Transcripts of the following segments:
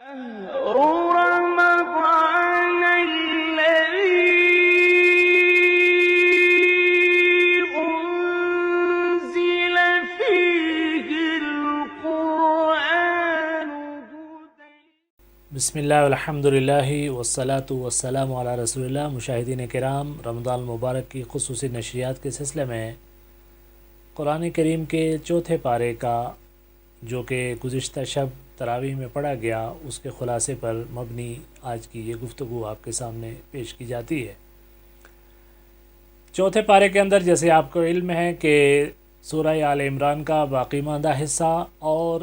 شهر رمضان الذي أنزل فيه القرآن بسم اللہ والحمد للہ والصلاة والسلام علی رسول اللہ۔ مشاہدین کرام، رمضان المبارک کی خصوصی نشریات کے سلسلے میں قرآن کریم کے چوتھے پارے کا جو کہ گزشتہ شب تراویح میں پڑھا گیا، اس کے خلاصے پر مبنی آج کی یہ گفتگو آپ کے سامنے پیش کی جاتی ہے۔ چوتھے پارے کے اندر جیسے آپ کو علم ہے کہ سورہ آل عمران کا باقی ماندہ حصہ اور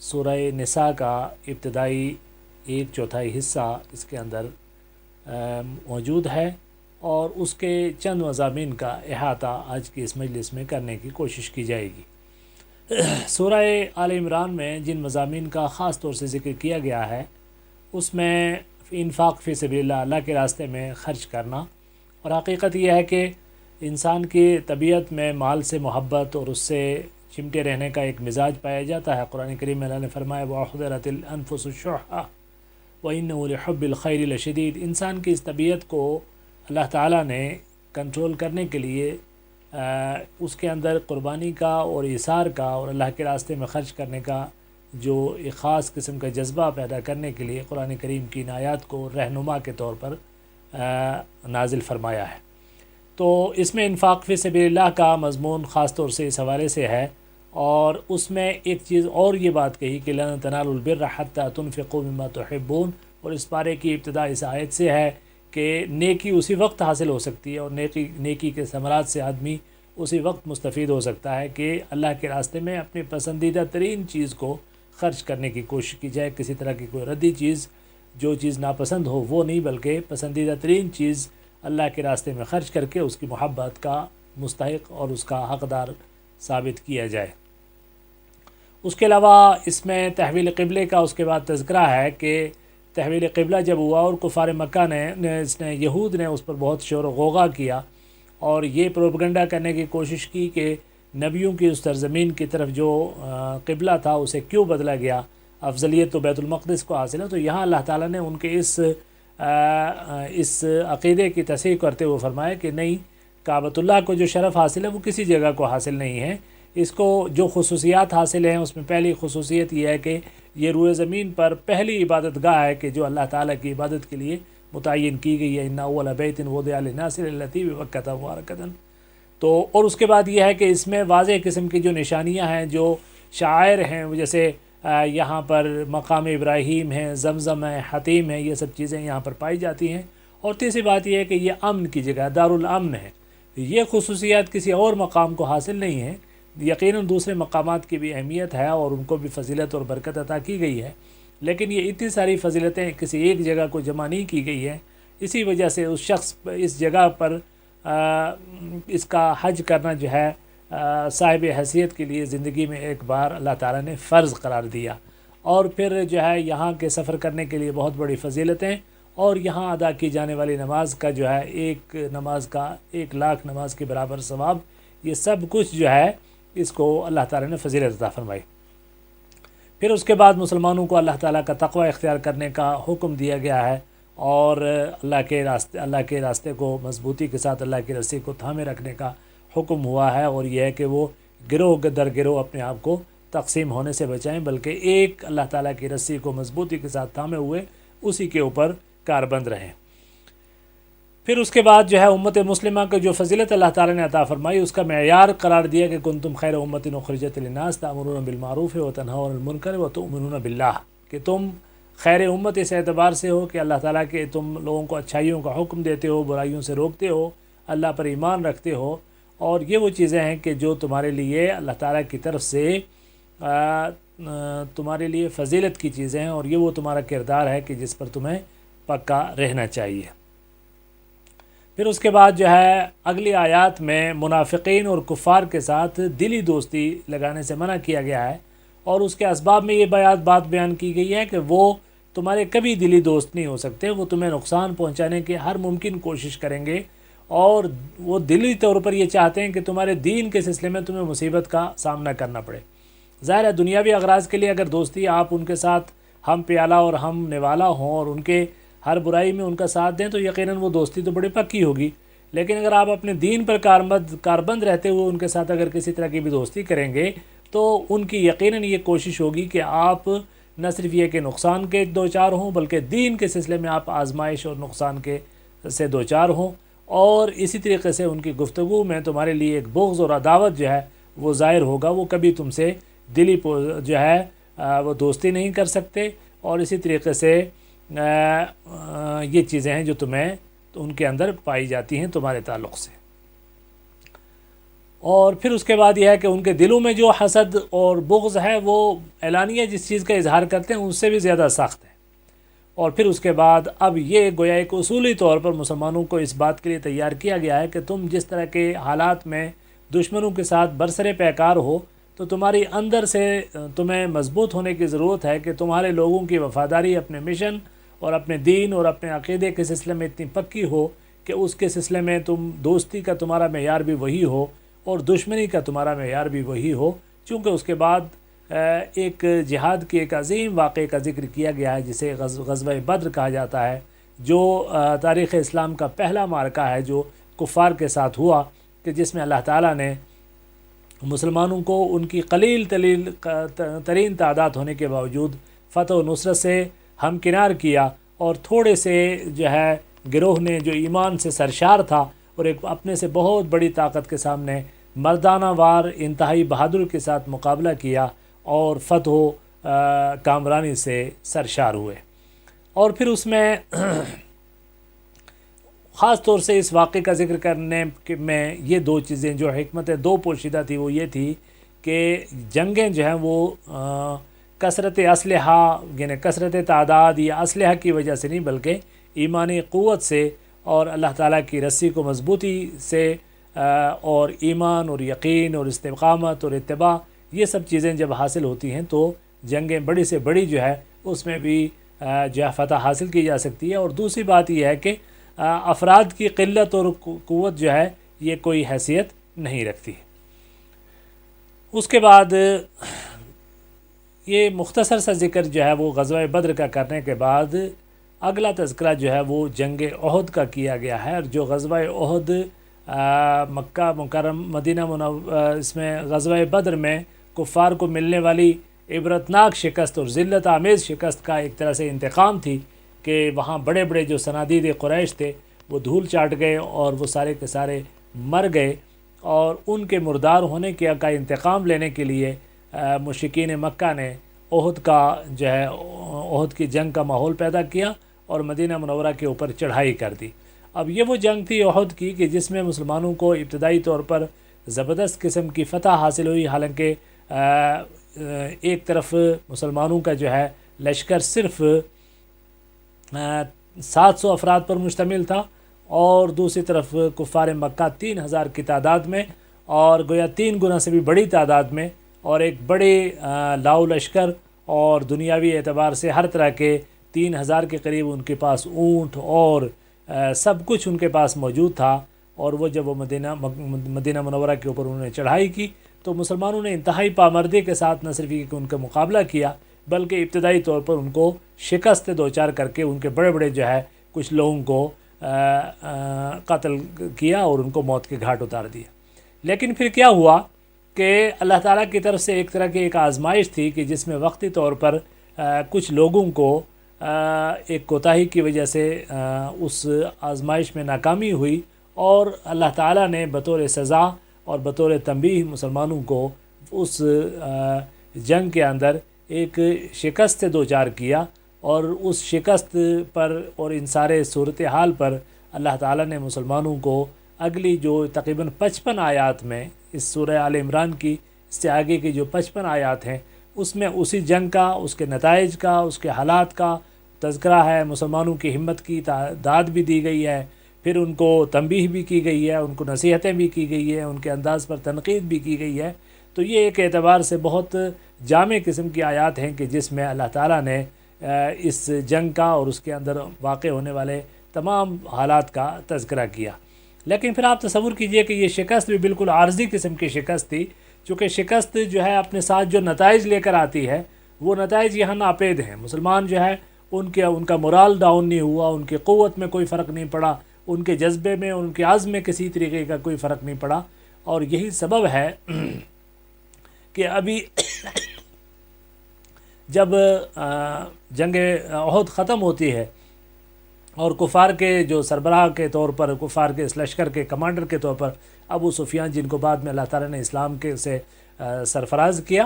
سورہ نساء کا ابتدائی 1/4 حصہ اس کے اندر موجود ہے، اور اس کے چند مضامین کا احاطہ آج کی اس مجلس میں کرنے کی کوشش کی جائے گی۔ سورہ آل عمران میں جن مضامین کا خاص طور سے ذکر کیا گیا ہے، اس میں انفاق فی سبیل اللہ، اللہ کے راستے میں خرچ کرنا، اور حقیقت یہ ہے کہ انسان کی طبیعت میں مال سے محبت اور اس سے چمٹے رہنے کا ایک مزاج پایا جاتا ہے۔ قرآن کریم میں اللہ نے فرمایا وَأُحْضِرَتِ الْأَنفُسُ الشُّحَّ وَإِنَّهُ لِحُبِّ الْخَيْرِ لَشَدِيدٌ۔ انسان کی اس طبیعت کو اللہ تعالیٰ نے کنٹرول کرنے کے لیے اس کے اندر قربانی کا اور ایثار کا اور اللہ کے راستے میں خرچ کرنے کا جو ایک خاص قسم کا جذبہ پیدا کرنے کے لیے قرآن کریم کی ان آیات کو رہنما کے طور پر نازل فرمایا ہے۔ تو اس میں انفاق فی سبیل اللہ کا مضمون خاص طور سے اس حوالے سے ہے، اور اس میں ایک چیز اور یہ بات کہی کہ لَن تَنَالُوا الْبِرَّ حَتَّى تُنْفِقُوا مِمَّا تُحِبُّونَ، اور اس پارے کی ابتدا اس آیت سے ہے کہ نیکی اسی وقت حاصل ہو سکتی ہے، اور نیکی کے ثمرات سے آدمی اسی وقت مستفید ہو سکتا ہے کہ اللہ کے راستے میں اپنی پسندیدہ ترین چیز کو خرچ کرنے کی کوشش کی جائے۔ کسی طرح کی کوئی ردی چیز، جو چیز ناپسند ہو وہ نہیں، بلکہ پسندیدہ ترین چیز اللہ کے راستے میں خرچ کر کے اس کی محبت کا مستحق اور اس کا حقدار ثابت کیا جائے۔ اس کے علاوہ اس میں تحویل قبلے کا اس کے بعد تذکرہ ہے کہ تحویل قبلہ جب ہوا اور کفار مکہ نے یہود نے اس پر بہت شور و غوغا کیا اور یہ پروپیگنڈا کرنے کی کوشش کی کہ نبیوں کی اس سرزمین کی طرف جو قبلہ تھا اسے کیوں بدلا گیا، افضلیت تو بیت المقدس کو حاصل ہے۔ تو یہاں اللہ تعالیٰ نے ان کے اس عقیدے کی تصحیح کرتے ہوئے فرمایا کہ نہیں، کعبۃ اللہ کو جو شرف حاصل ہے وہ کسی جگہ کو حاصل نہیں ہے۔ اس کو جو خصوصیات حاصل ہیں، اس میں پہلی خصوصیت یہ ہے کہ یہ روئے زمین پر پہلی عبادت گاہ ہے کہ جو اللہ تعالیٰ کی عبادت کے لیے متعین کی گئی ہے۔ اِنَّ أَوَّلَ بَيْتٍ وُضِعَ لِلنَّاسِ لَلَّذِي بِبَكَّةَ مُبَارَكًا۔ تو اور اس کے بعد یہ ہے کہ اس میں واضح قسم کی جو نشانیاں ہیں، جو شعائر ہیں، جیسے یہاں پر مقام ابراہیم ہے، زمزم ہے، حتیم ہے، یہ سب چیزیں یہاں پر پائی جاتی ہیں۔ اور تیسری بات یہ ہے کہ یہ امن کی جگہ، دارالامن ہے۔ یہ خصوصیات کسی اور مقام کو حاصل نہیں ہیں۔ یقیناً دوسرے مقامات کی بھی اہمیت ہے اور ان کو بھی فضیلت اور برکت عطا کی گئی ہے، لیکن یہ اتنی ساری فضیلتیں کسی ایک جگہ کو جمع نہیں کی گئی ہیں۔ اسی وجہ سے اس شخص اس جگہ پر اس کا حج کرنا جو ہے صاحب حیثیت کے لیے زندگی میں ایک بار اللہ تعالیٰ نے فرض قرار دیا، اور پھر جو ہے یہاں کے سفر کرنے کے لیے بہت بڑی فضیلتیں، اور یہاں ادا کی جانے والی نماز کا جو ہے ایک نماز کا 1,00,000 نماز کے برابر ثواب، یہ سب کچھ جو ہے اس کو اللہ تعالیٰ نے فضیلت عطا فرمائی۔ پھر اس کے بعد مسلمانوں کو اللہ تعالیٰ کا تقوی اختیار کرنے کا حکم دیا گیا ہے، اور اللہ کے راستے کو مضبوطی کے ساتھ اللہ کی رسی کو تھامے رکھنے کا حکم ہوا ہے، اور یہ ہے کہ وہ گروہ در گروہ اپنے آپ کو تقسیم ہونے سے بچائیں، بلکہ ایک اللہ تعالیٰ کی رسی کو مضبوطی کے ساتھ تھامے ہوئے اسی کے اوپر کاربند رہیں۔ پھر اس کے بعد جو ہے امت مسلمہ کو جو فضیلت اللہ تعالیٰ نے عطا فرمائی، اس کا معیار قرار دیا کہ کنتم خیر امت اخرجت للناس تأمرون بالمعروف وتنہون عن المنکر وتؤمنون باللہ، کہ تم خیر امت اس اعتبار سے ہو کہ اللہ تعالیٰ کے تم لوگوں کو اچھائیوں کا حکم دیتے ہو، برائیوں سے روکتے ہو، اللہ پر ایمان رکھتے ہو، اور یہ وہ چیزیں ہیں کہ جو تمہارے لیے اللہ تعالیٰ کی طرف سے تمہارے لیے فضیلت کی چیزیں ہیں، اور یہ وہ تمہارا کردار ہے کہ جس پر تمہیں پکا رہنا چاہیے۔ پھر اس کے بعد جو ہے اگلی آیات میں منافقین اور کفار کے ساتھ دلی دوستی لگانے سے منع کیا گیا ہے، اور اس کے اسباب میں یہ بات بیان کی گئی ہے کہ وہ تمہارے کبھی دلی دوست نہیں ہو سکتے، وہ تمہیں نقصان پہنچانے کی ہر ممکن کوشش کریں گے، اور وہ دلی طور پر یہ چاہتے ہیں کہ تمہارے دین کے سلسلے میں تمہیں مصیبت کا سامنا کرنا پڑے۔ ظاہر ہے دنیاوی اغراض کے لیے اگر دوستی آپ ان کے ساتھ ہم پیالہ اور ہم نوالا ہوں اور ان کے ہر برائی میں ان کا ساتھ دیں تو یقیناً وہ دوستی تو بڑی پکی ہوگی. لیکن اگر آپ اپنے دین پر کاربند رہتے ہوئے ان کے ساتھ اگر کسی طرح کی بھی دوستی کریں گے تو ان کی یقیناً یہ کوشش ہوگی کہ آپ نہ صرف یہ کہ نقصان کے دوچار ہوں بلکہ دین کے سلسلے میں آپ آزمائش اور نقصان کے سے دوچار ہوں. اور اسی طریقے سے ان کی گفتگو میں تمہارے لیے ایک بغض اور عداوت جو ہے وہ ظاہر ہوگا. وہ کبھی تم سے دلی جو ہے وہ دوستی نہیں کر سکتے. اور اسی طریقے سے یہ چیزیں ہیں جو تمہیں ان کے اندر پائی جاتی ہیں تمہارے تعلق سے. اور پھر اس کے بعد یہ ہے کہ ان کے دلوں میں جو حسد اور بغض ہے وہ اعلانیہ جس چیز کا اظہار کرتے ہیں اس سے بھی زیادہ سخت ہے. اور پھر اس کے بعد اب یہ گویا ایک اصولی طور پر مسلمانوں کو اس بات کے لیے تیار کیا گیا ہے کہ تم جس طرح کے حالات میں دشمنوں کے ساتھ برسر پیکار ہو تو تمہاری اندر سے تمہیں مضبوط ہونے کی ضرورت ہے کہ تمہارے لوگوں کی وفاداری اپنے مشن اور اپنے دین اور اپنے عقیدے کے سلسلے میں اتنی پکی ہو کہ اس کے سلسلے میں تم دوستی کا تمہارا معیار بھی وہی ہو اور دشمنی کا تمہارا معیار بھی وہی ہو. چونکہ اس کے بعد ایک جہاد کی ایک عظیم واقعے کا ذکر کیا گیا ہے جسے غزوہ بدر کہا جاتا ہے، جو تاریخ اسلام کا پہلا معرکہ ہے جو کفار کے ساتھ ہوا، کہ جس میں اللہ تعالیٰ نے مسلمانوں کو ان کی قلیل ترین تعداد ہونے کے باوجود فتح و نصرت سے ہمکنار کیا. اور تھوڑے سے جو ہے گروہ نے جو ایمان سے سرشار تھا اور ایک اپنے سے بہت بڑی طاقت کے سامنے مردانہ وار انتہائی بہادر کے ساتھ مقابلہ کیا اور فتح و کامرانی سے سرشار ہوئے. اور پھر اس میں خاص طور سے اس واقعے کا ذکر کرنے میں یہ دو چیزیں جو حکمت دو پوشیدہ تھی وہ یہ تھی کہ جنگیں جو ہیں وہ کثرت اسلحہ یعنی کثرت تعداد یا اسلحہ کی وجہ سے نہیں بلکہ ایمانی قوت سے اور اللہ تعالیٰ کی رسی کو مضبوطی سے اور ایمان اور یقین اور استقامت اور اتباع یہ سب چیزیں جب حاصل ہوتی ہیں تو جنگیں بڑی سے بڑی جو ہے اس میں بھی جو ہے فتح حاصل کی جا سکتی ہے. اور دوسری بات یہ ہے کہ افراد کی قلت اور قوت جو ہے یہ کوئی حیثیت نہیں رکھتی. اس کے بعد یہ مختصر سا ذکر جو ہے وہ غزوہ بدر کا کرنے کے بعد اگلا تذکرہ جو ہے وہ جنگ احد کا کیا گیا ہے. اور جو غزوہ احد مکہ مکرم مدینہ اس میں غزوہ بدر میں کفار کو ملنے والی عبرتناک شکست اور ذلت آمیز شکست کا ایک طرح سے انتقام تھی کہ وہاں بڑے بڑے جو صنادید قریش تھے وہ دھول چاٹ گئے اور وہ سارے کے سارے مر گئے. اور ان کے مردار ہونے کا انتقام لینے کے لیے مشرکین مکہ نے احد کا جو ہے احد کی جنگ کا ماحول پیدا کیا اور مدینہ منورہ کے اوپر چڑھائی کر دی. اب یہ وہ جنگ تھی احد کی کہ جس میں مسلمانوں کو ابتدائی طور پر زبردست قسم کی فتح حاصل ہوئی. حالانکہ ایک طرف مسلمانوں کا جو ہے لشکر صرف 700 افراد پر مشتمل تھا اور دوسری طرف کفار مکہ 3000 کی تعداد میں اور گویا 3 گنا سے بھی بڑی تعداد میں اور ایک بڑے لاؤ لشکر اور دنیاوی اعتبار سے ہر طرح کے 3000 کے قریب ان کے پاس اونٹ اور سب کچھ ان کے پاس موجود تھا. اور وہ جب وہ مدینہ منورہ کے اوپر انہوں نے چڑھائی کی تو مسلمانوں نے انتہائی پامردی کے ساتھ نہ صرف یہ کہ ان کا مقابلہ کیا بلکہ ابتدائی طور پر ان کو شکست دوچار کر کے ان کے بڑے بڑے جو ہے کچھ لوگوں کو قتل کیا اور ان کو موت کے گھاٹ اتار دیا. لیکن پھر کیا ہوا کہ اللہ تعالیٰ کی طرف سے ایک طرح کی ایک آزمائش تھی کہ جس میں وقتی طور پر کچھ لوگوں کو ایک کوتاہی کی وجہ سے اس آزمائش میں ناکامی ہوئی اور اللہ تعالیٰ نے بطور سزا اور بطور تنبیہ مسلمانوں کو اس جنگ کے اندر ایک شکست سے دوچار کیا. اور اس شکست پر اور ان سارے صورتحال پر اللہ تعالیٰ نے مسلمانوں کو اگلی جو تقریباً 55 آیات میں اس سورہ آل عمران کی اس سے آگے کی جو 55 آیات ہیں اس میں اسی جنگ کا اس کے نتائج کا اس کے حالات کا تذکرہ ہے. مسلمانوں کی ہمت کی داد بھی دی گئی ہے، پھر ان کو تنبیہ بھی کی گئی ہے، ان کو نصیحتیں بھی کی گئی ہیں، ان کے انداز پر تنقید بھی کی گئی ہے. تو یہ ایک اعتبار سے بہت جامع قسم کی آیات ہیں کہ جس میں اللہ تعالیٰ نے اس جنگ کا اور اس کے اندر واقع ہونے والے تمام حالات کا تذکرہ کیا. لیکن پھر آپ تصور کیجئے کہ یہ شکست بھی بالکل عارضی قسم کی شکست تھی، چونکہ شکست جو ہے اپنے ساتھ جو نتائج لے کر آتی ہے وہ نتائج یہاں ناپید ہیں۔ مسلمان جو ہے ان کا مورال ڈاؤن نہیں ہوا، ان کی قوت میں کوئی فرق نہیں پڑا، ان کے جذبے میں، ان کے عزم میں کسی طریقے کا کوئی فرق نہیں پڑا، اور یہی سبب ہے کہ ابھی جب جنگ احد ختم ہوتی ہے اور کفار کے جو سربراہ کے طور پر، کفار کے اس لشکر کے کمانڈر کے طور پر ابو سفیان، جن کو بعد میں اللہ تعالیٰ نے اسلام کے سے سرفراز کیا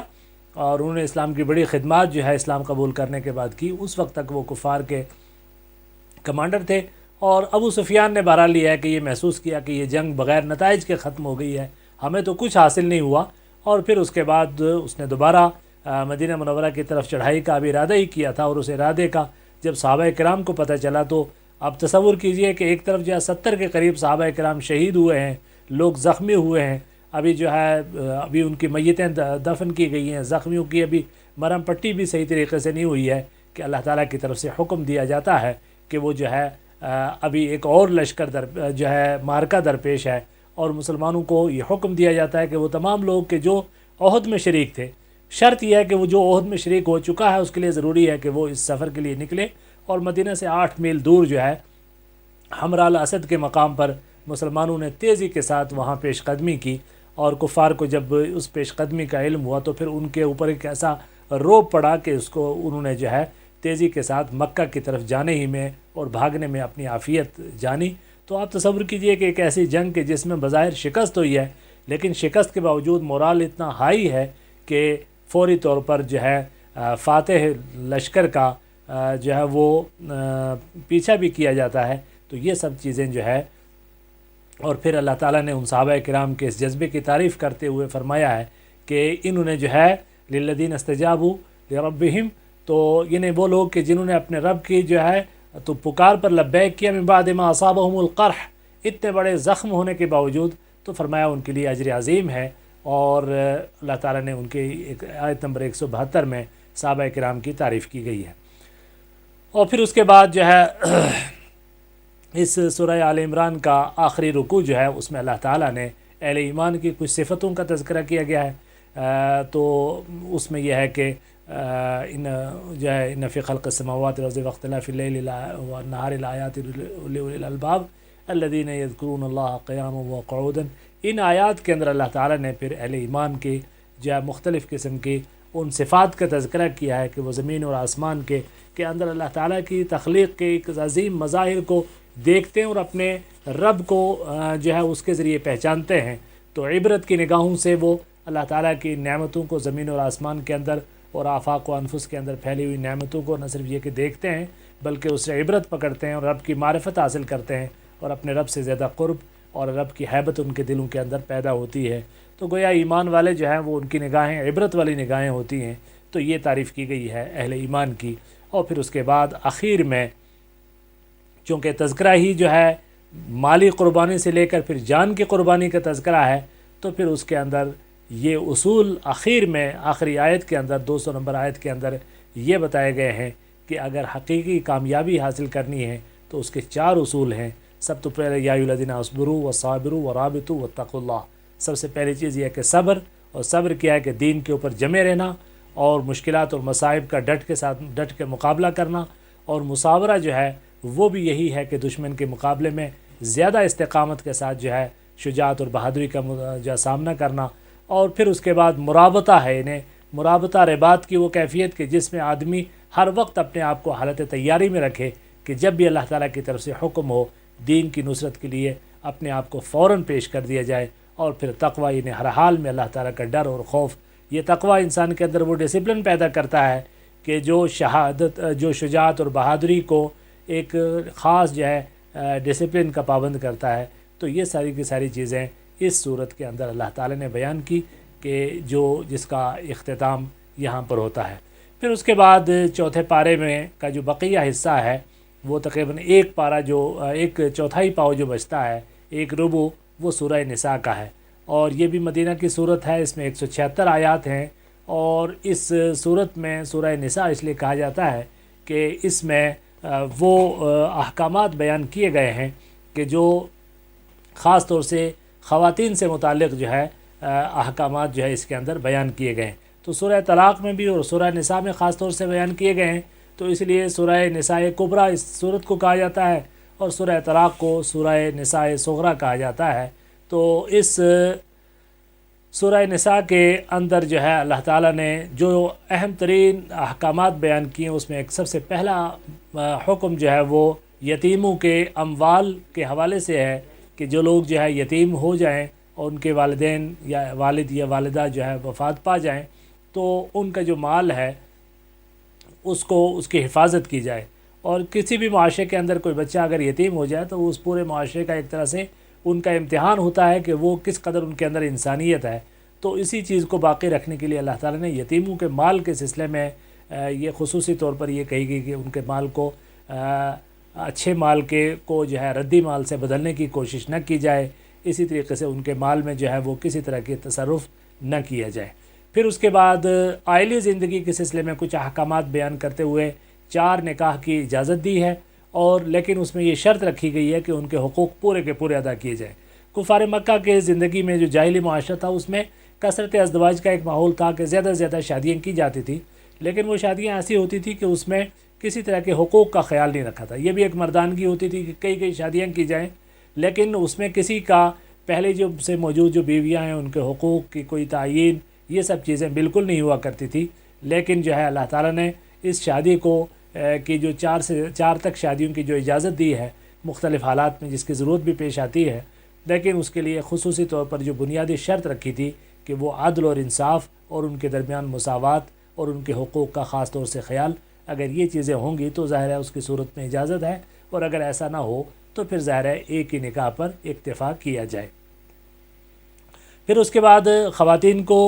اور انہوں نے اسلام کی بڑی خدمات جو ہے اسلام قبول کرنے کے بعد کی، اس وقت تک وہ کفار کے کمانڈر تھے، اور ابو سفیان نے بہرحال یہ ہے کہ یہ محسوس کیا کہ یہ جنگ بغیر نتائج کے ختم ہو گئی ہے، ہمیں تو کچھ حاصل نہیں ہوا، اور پھر اس کے بعد اس نے دوبارہ مدینہ منورہ کی طرف چڑھائی کا بھی ارادہ ہی کیا تھا، اور اس ارادے کا جب صحابہ کرام کو پتہ چلا تو آپ تصور کیجئے کہ ایک طرف جو ہے 70 کے قریب صحابہ کرام شہید ہوئے ہیں، لوگ زخمی ہوئے ہیں، ابھی جو ہے ابھی ان کی میتیں دفن کی گئی ہیں، زخمیوں کی ابھی مرہم پٹی بھی صحیح طریقے سے نہیں ہوئی ہے، کہ اللہ تعالیٰ کی طرف سے حکم دیا جاتا ہے کہ وہ جو ہے ابھی ایک اور لشکر جو ہے مارکہ درپیش ہے، اور مسلمانوں کو یہ حکم دیا جاتا ہے کہ وہ تمام لوگ کہ جو احد میں شریک تھے، شرط یہ ہے کہ وہ جو احد میں شریک ہو چکا ہے اس کے لیے ضروری ہے کہ وہ اس سفر کے لیے نکلے، اور مدینہ سے 8 میل دور جو ہے حمراء الاسد کے مقام پر مسلمانوں نے تیزی کے ساتھ وہاں پیش قدمی کی، اور کفار کو جب اس پیش قدمی کا علم ہوا تو پھر ان کے اوپر ایک ایسا روب پڑا کہ اس کو انہوں نے جو ہے تیزی کے ساتھ مکہ کی طرف جانے ہی میں اور بھاگنے میں اپنی عافیت جانی۔ تو آپ تصور کیجئے کہ ایک ایسی جنگ کہ جس میں بظاہر شکست ہوئی ہے، لیکن شکست کے باوجود مورال اتنا ہائی ہے کہ فوری طور پر جو ہے فاتح لشکر کا جو ہے وہ پیچھا بھی کیا جاتا ہے۔ تو یہ سب چیزیں جو ہے، اور پھر اللہ تعالیٰ نے ان صحابہ کرام کے اس جذبے کی تعریف کرتے ہوئے فرمایا ہے کہ انہوں نے جو ہے للذین استجابوا لربہم، تو یعنی وہ لوگ کہ جنہوں نے اپنے رب کی جو ہے تو پکار پر لبیک کیا، من بعد ما اصابہم القرح، اتنے بڑے زخم ہونے کے باوجود، تو فرمایا ان کے لیے اجر عظیم ہے، اور اللہ تعالیٰ نے ان کے آیت نمبر 172 میں صحابہ کرام کی تعریف کی گئی ہے۔ اور پھر اس کے بعد جو ہے اس سورہ آل عمران کا آخری رکوع جو ہے اس میں اللہ تعالیٰ نے اہل ایمان کی کچھ صفتوں کا تذکرہ کیا گیا ہے، تو اس میں یہ ہے کہ ان فی خلق السماوات والارض واختلاف اللیل والنہار لآیات لأولی الالباب الذین یذکرون اللہ قیاما وقعودا، ان آیات کے اندر اللہ تعالیٰ نے پھر اہل ایمان کی جو ہے مختلف قسم کی ان صفات کا تذکرہ کیا ہے کہ وہ زمین اور آسمان کے اندر اللہ تعالیٰ کی تخلیق کے ایک عظیم مظاہر کو دیکھتے ہیں اور اپنے رب کو جو ہے اس کے ذریعے پہچانتے ہیں، تو عبرت کی نگاہوں سے وہ اللہ تعالیٰ کی نعمتوں کو زمین اور آسمان کے اندر اور آفاق و انفس کے اندر پھیلی ہوئی نعمتوں کو نہ صرف یہ کہ دیکھتے ہیں بلکہ اس سے عبرت پکڑتے ہیں اور رب کی معرفت حاصل کرتے ہیں، اور اپنے رب سے زیادہ قرب اور رب کی حیبت ان کے دلوں کے اندر پیدا ہوتی ہے۔ تو گویا ایمان والے جو ہیں وہ ان کی نگاہیں عبرت والی نگاہیں ہوتی ہیں، تو یہ تعریف کی گئی ہے اہل ایمان کی۔ اور پھر اس کے بعد آخر میں چونکہ تذکرہ ہی جو ہے مالی قربانی سے لے کر پھر جان کی قربانی کا تذکرہ ہے، تو پھر اس کے اندر یہ اصول آخر میں آخری آیت کے اندر 200 نمبر آیت کے اندر یہ بتائے گئے ہیں کہ اگر حقیقی کامیابی حاصل کرنی ہے تو اس کے 4 اصول ہیں۔ سب تو پہلے یا ایھا الذین اصبروا وصابروا ورابطوا واتقوا اللہ، سب سے پہلی چیز یہ ہے کہ صبر، اور صبر کیا ہے کہ دین کے اوپر جمے رہنا اور مشکلات اور مصائب کا ڈٹ کے مقابلہ کرنا، اور مصابرہ جو ہے وہ بھی یہی ہے کہ دشمن کے مقابلے میں زیادہ استقامت کے ساتھ جو ہے شجاعت اور بہادری کا جو سامنا کرنا، اور پھر اس کے بعد مرابطہ ہے، انہیں مرابطہ رباط کی وہ کیفیت کہ جس میں آدمی ہر وقت اپنے آپ کو حالت تیاری میں رکھے کہ جب بھی اللہ تعالیٰ کی طرف سے حکم ہو دین کی نصرت کے لیے اپنے آپ کو فوراً پیش کر دیا جائے، اور پھر تقوی، انہیں ہر حال میں اللہ تعالیٰ کا ڈر اور خوف، یہ تقوی انسان کے اندر وہ ڈسپلن پیدا کرتا ہے کہ جو شجاعت اور بہادری کو ایک خاص جو ہے ڈسپلن کا پابند کرتا ہے۔ تو یہ ساری کی ساری چیزیں اس صورت کے اندر اللہ تعالیٰ نے بیان کی کہ جس کا اختتام یہاں پر ہوتا ہے۔ پھر اس کے بعد چوتھے پارے میں کا جو بقیہ حصہ ہے وہ تقریباً ایک پارہ جو ایک چوتھائی پاؤ جو بچتا ہے، ایک ربع، وہ سورہ نساء کا ہے، اور یہ بھی مدینہ کی صورت ہے، اس میں 176 آیات ہیں، اور اس صورت میں سورہ نساء اس لیے کہا جاتا ہے کہ اس میں وہ احکامات بیان کیے گئے ہیں کہ جو خاص طور سے خواتین سے متعلق جو ہے احکامات جو ہے اس کے اندر بیان کیے گئے ہیں۔ تو سورہ طلاق میں بھی اور سورہ نساء میں خاص طور سے بیان کیے گئے ہیں، تو اس لیے سورہ نساء کبریٰ اس صورت کو کہا جاتا ہے اور سورہ طلاق کو سورہ نساء صغریٰ کہا جاتا ہے۔ تو اس سورہ نساء کے اندر جو ہے اللہ تعالیٰ نے جو اہم ترین احکامات بیان کیے ہیں، اس میں ایک سب سے پہلا حکم جو ہے وہ یتیموں کے اموال کے حوالے سے ہے کہ جو لوگ جو ہے یتیم ہو جائیں اور ان کے والدین یا والد یا والدہ جو ہے وفات پا جائیں تو ان کا جو مال ہے اس کی حفاظت کی جائے۔ اور کسی بھی معاشرے کے اندر کوئی بچہ اگر یتیم ہو جائے تو اس پورے معاشرے کا ایک طرح سے ان کا امتحان ہوتا ہے کہ وہ کس قدر ان کے اندر انسانیت ہے۔ تو اسی چیز کو باقی رکھنے کے لیے اللہ تعالیٰ نے یتیموں کے مال کے سلسلے میں یہ خصوصی طور پر یہ کہی گئی کہ ان کے مال کو اچھے مال کو جو ہے ردی مال سے بدلنے کی کوشش نہ کی جائے، اسی طریقے سے ان کے مال میں جو ہے وہ کسی طرح کی تصرف نہ کیا جائے۔ پھر اس کے بعد عائلی زندگی کے سلسلے میں کچھ احکامات بیان کرتے ہوئے 4 نکاح کی اجازت دی ہے، اور لیکن اس میں یہ شرط رکھی گئی ہے کہ ان کے حقوق پورے کے پورے ادا کیے جائیں۔ کفار مکہ کے زندگی میں جو جاہلی معاشرہ تھا اس میں کثرت ازدواج کا ایک ماحول تھا کہ زیادہ سے زیادہ شادیاں کی جاتی تھی، لیکن وہ شادیاں ایسی ہوتی تھی کہ اس میں کسی طرح کے حقوق کا خیال نہیں رکھا تھا۔ یہ بھی ایک مردانگی ہوتی تھی کہ کئی شادیاں کی جائیں، لیکن اس میں کسی کا پہلے جو سے موجود جو بیویاں ہیں ان کے حقوق کی کوئی تعیین، یہ سب چیزیں بالکل نہیں ہوا کرتی تھی۔ لیکن جو ہے اللہ تعالیٰ نے اس شادی کو کی جو 4 تک شادیوں کی جو اجازت دی ہے مختلف حالات میں جس کی ضرورت بھی پیش آتی ہے، لیکن اس کے لیے خصوصی طور پر جو بنیادی شرط رکھی تھی کہ وہ عدل اور انصاف اور ان کے درمیان مساوات اور ان کے حقوق کا خاص طور سے خیال، اگر یہ چیزیں ہوں گی تو ظاہر ہے اس کی صورت میں اجازت ہے، اور اگر ایسا نہ ہو تو پھر ظاہر ہے ایک ہی نکاح پر اکتفا کیا جائے۔ پھر اس کے بعد خواتین کو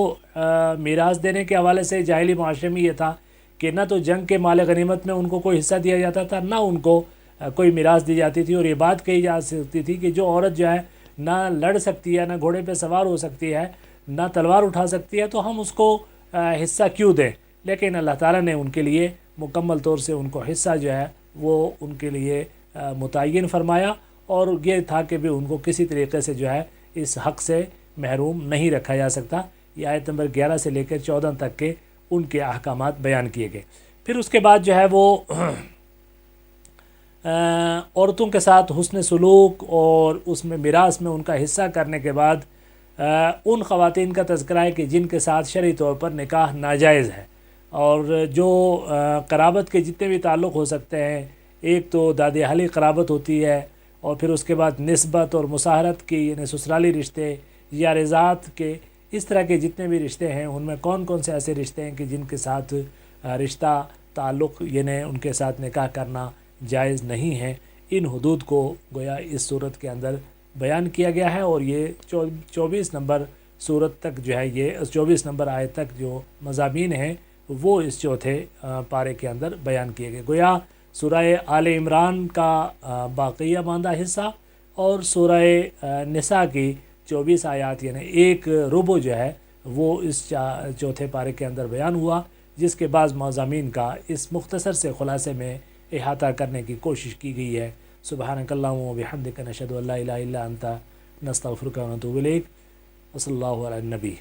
میراث دینے کے حوالے سے جاہلی معاشرے میں یہ تھا کہ نہ تو جنگ کے مال غنیمت میں ان کو کوئی حصہ دیا جاتا تھا، نہ ان کو کوئی میراث دی جاتی تھی، اور یہ بات کہی جا سکتی تھی کہ جو عورت جو ہے نہ لڑ سکتی ہے، نہ گھوڑے پہ سوار ہو سکتی ہے، نہ تلوار اٹھا سکتی ہے، تو ہم اس کو حصہ کیوں دیں؟ لیکن اللہ تعالیٰ نے ان کے لیے مکمل طور سے ان کو حصہ جو ہے وہ ان کے لیے متعین فرمایا، اور یہ تھا کہ بھی ان کو کسی طریقے سے جو ہے اس حق سے محروم نہیں رکھا جا سکتا۔ یہ آیت نمبر 11 سے لے کر 14 تک کے ان کے احکامات بیان کیے گئے۔ پھر اس کے بعد جو ہے وہ عورتوں کے ساتھ حسن سلوک اور اس میں میراث میں ان کا حصہ کرنے کے بعد ان خواتین کا تذکرہ ہے کہ جن کے ساتھ شرعی طور پر نکاح ناجائز ہے، اور جو قرابت کے جتنے بھی تعلق ہو سکتے ہیں، ایک تو دادی حالی قرابت ہوتی ہے، اور پھر اس کے بعد نسبت اور مساہرت کی یعنی سسرالی رشتے یا رضاعت کے، اس طرح کے جتنے بھی رشتے ہیں ان میں کون کون سے ایسے رشتے ہیں کہ جن کے ساتھ رشتہ تعلق یعنی ان کے ساتھ نکاح کرنا جائز نہیں ہے، ان حدود کو گویا اس صورت کے اندر بیان کیا گیا ہے، اور یہ 24 نمبر صورت تک جو ہے یہ 24 نمبر آیت تک جو مضامین ہیں وہ اس چوتھے پارے کے اندر بیان کیے گئے۔ گویا سورہ آل عمران کا باقیہ ماندہ حصہ اور سورہ نساء کی 24 آیات یعنی ایک ربع جو ہے وہ اس چوتھے پارے کے اندر بیان ہوا، جس کے بعض مضامین کا اس مختصر سے خلاصے میں احاطہ کرنے کی کوشش کی گئی ہے۔ سبحانک اللہم و بحمدک نشہد ان لا الہ الا انت نستغفرک و نتوب الیک، وصلی اللہ علی النبی۔